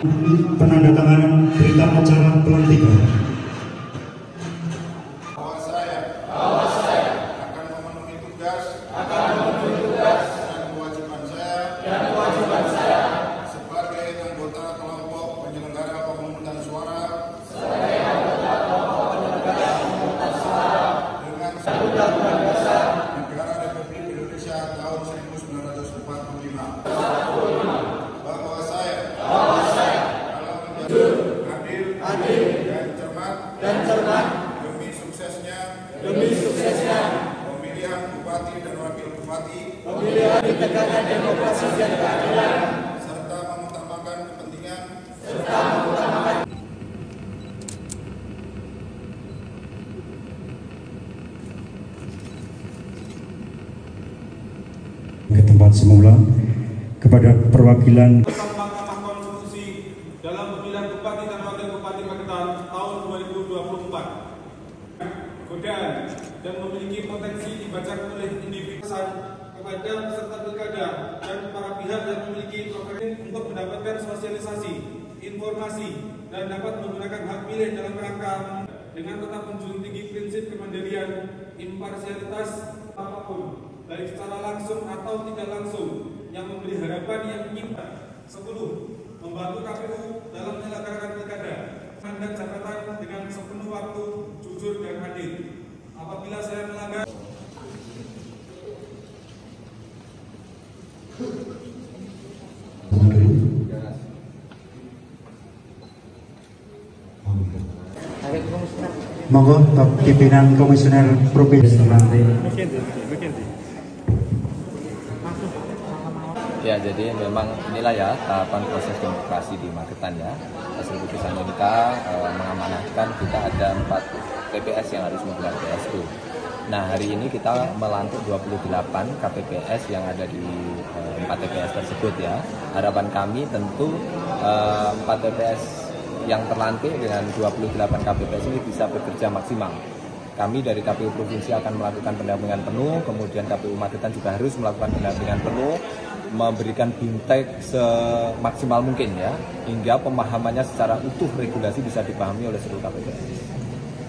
Penandatanganan berita acara pelantikan. Bahwa saya akan memenuhi tugas dan kewajiban saya sebagai anggota kelompok penyelenggara pemungutan suara dengan Undang-Undang Dasar Negara Republik Indonesia tahun 1945. Bahwa saya dalam menjadi adil dan cermat demi suksesnya pemilihan bupati dan wakil bupati, pemilihan tegaknya demokrasi dan keadilan, serta mengutamakan kepentingan ke tempat semula kepada perwakilan Mahkamah Konstitusi dalam pemilihan bupati dan wakil bupati Magetan tahun 2024. Godaan dan memiliki potensi dibacakan oleh individu kepada peserta pilkada dan para pihak yang memiliki preferensi untuk mendapatkan sosialisasi, informasi, dan dapat menggunakan hak pilih dalam rangka dengan tetap menjunjung tinggi prinsip kemandirian, imparsialitas apapun, baik secara langsung atau tidak langsung, yang memberi harapan yang nyata. 10. Membantu KPU dalam menyelenggarakan pilkada dan jabatan dengan sepenuh waktu, jujur dan adil. Apabila saya melanggar monggo pimpinan komisioner provinsi nanti. Ya, jadi memang inilah ya tahapan proses demokrasi di Magetan ya. Hasil putusan MK mengamanatkan kita ada 4 TPS yang harus menggelar PSU. Nah, hari ini kita melantik 28 KPPS yang ada di 4 TPS tersebut ya. Harapan kami tentu 4 TPS yang terlantik dengan 28 KPPS ini bisa bekerja maksimal. Kami dari KPU Provinsi akan melakukan pendampingan penuh, kemudian KPU Magetan juga harus melakukan pendampingan penuh, memberikan bimtek semaksimal mungkin ya, hingga pemahamannya secara utuh regulasi bisa dipahami oleh seluruh KPPS.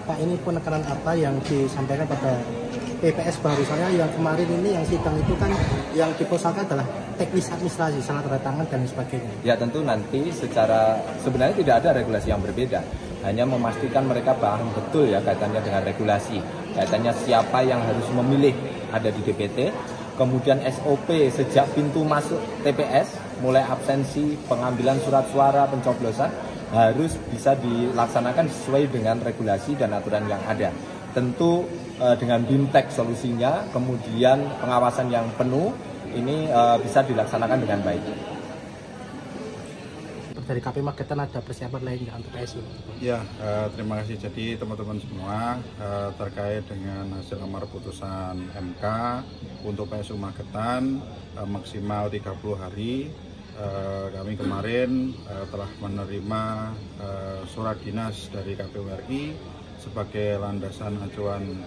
Pak, ini penekanan apa yang disampaikan pada PPS barusannya yang kemarin ini yang sidang itu kan yang dipersoalkan adalah teknis administrasi, salah tanda tangan dan sebagainya. Ya tentu nanti sebenarnya tidak ada regulasi yang berbeda, hanya memastikan mereka paham betul ya kaitannya dengan regulasi, kaitannya siapa yang harus memilih ada di DPT, kemudian SOP sejak pintu masuk TPS, mulai absensi, pengambilan surat suara, pencoblosan, harus bisa dilaksanakan sesuai dengan regulasi dan aturan yang ada. Tentu dengan bimtek solusinya, kemudian pengawasan yang penuh, ini bisa dilaksanakan dengan baik. Dari KPU Magetan ada persiapan lain nggak untuk PSU? Ya, terima kasih. Jadi teman-teman semua terkait dengan hasil amar putusan MK untuk PSU Magetan maksimal 30 hari. Kami kemarin telah menerima surat dinas dari KPU RI sebagai landasan acuan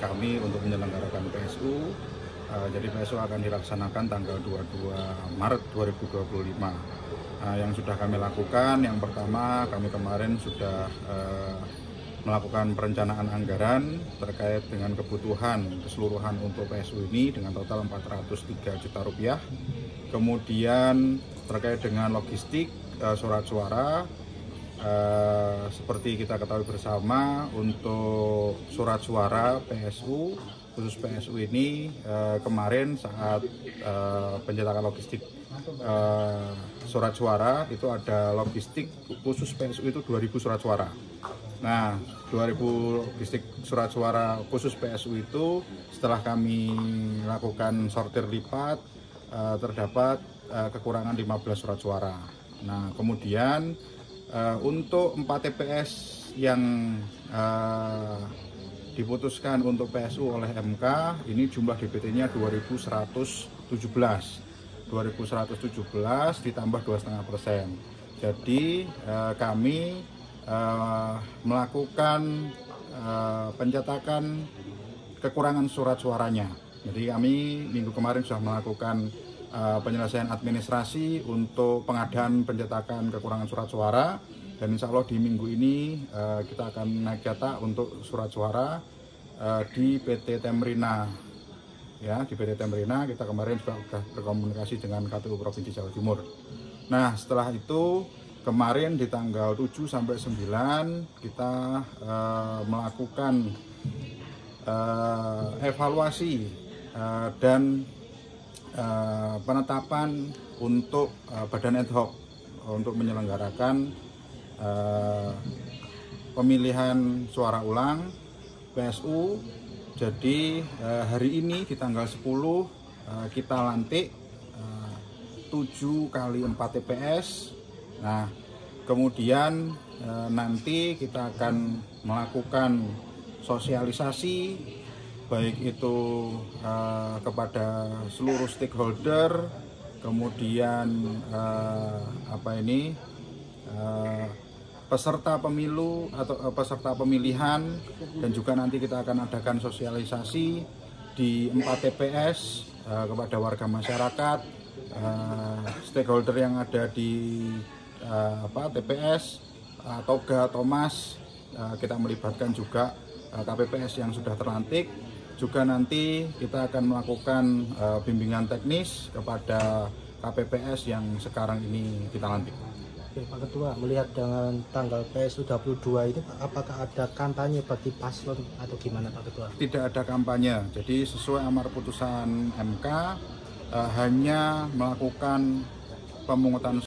kami untuk menyelenggarakan PSU. Jadi PSU akan dilaksanakan tanggal 22 Maret 2025. Yang sudah kami lakukan, yang pertama kami kemarin sudah melakukan perencanaan anggaran terkait dengan kebutuhan keseluruhan untuk PSU ini dengan total 403 juta rupiah. Kemudian terkait dengan logistik surat suara, seperti kita ketahui bersama, untuk surat suara PSU, khusus PSU ini kemarin saat pencetakan logistik surat suara itu ada logistik khusus PSU itu 2.000 surat suara. Nah, 2.000 logistik surat suara khusus PSU itu setelah kami lakukan sortir lipat terdapat kekurangan 15 surat suara. Nah, kemudian untuk 4 TPS yang diputuskan untuk PSU oleh MK, ini jumlah DPT-nya 2.117 ditambah 2,5%. Jadi kami melakukan pencetakan kekurangan surat suaranya. Jadi kami minggu kemarin sudah melakukan penyelesaian administrasi untuk pengadaan pencetakan kekurangan surat suara, dan insya Allah di minggu ini kita akan naik cetak untuk surat suara di PT Temrina. Ya, di PT Temrina kita kemarin juga sudah berkomunikasi dengan KPU Provinsi Jawa Timur. Nah, setelah itu kemarin di tanggal 7 sampai 9 kita melakukan evaluasi dan penetapan untuk badan ad hoc untuk menyelenggarakan pemilihan suara ulang PSU. Jadi hari ini di tanggal 10 kita lantik 7 kali 4 TPS. Nah, kemudian nanti kita akan melakukan sosialisasi baik itu kepada seluruh stakeholder, kemudian peserta pemilu atau peserta pemilihan, dan juga nanti kita akan adakan sosialisasi di 4 TPS kepada warga masyarakat, stakeholder yang ada di TPS, Toga, Thomas, kita melibatkan juga KPPS yang sudah terlantik. Juga nanti kita akan melakukan bimbingan teknis kepada KPPS yang sekarang ini kita lantik. Oke, Pak Ketua, melihat dengan tanggal PSU 22 ini, apakah ada kampanye bagi paslon atau gimana Pak Ketua? Tidak ada kampanye, jadi sesuai amar putusan MK hanya melakukan pemungutan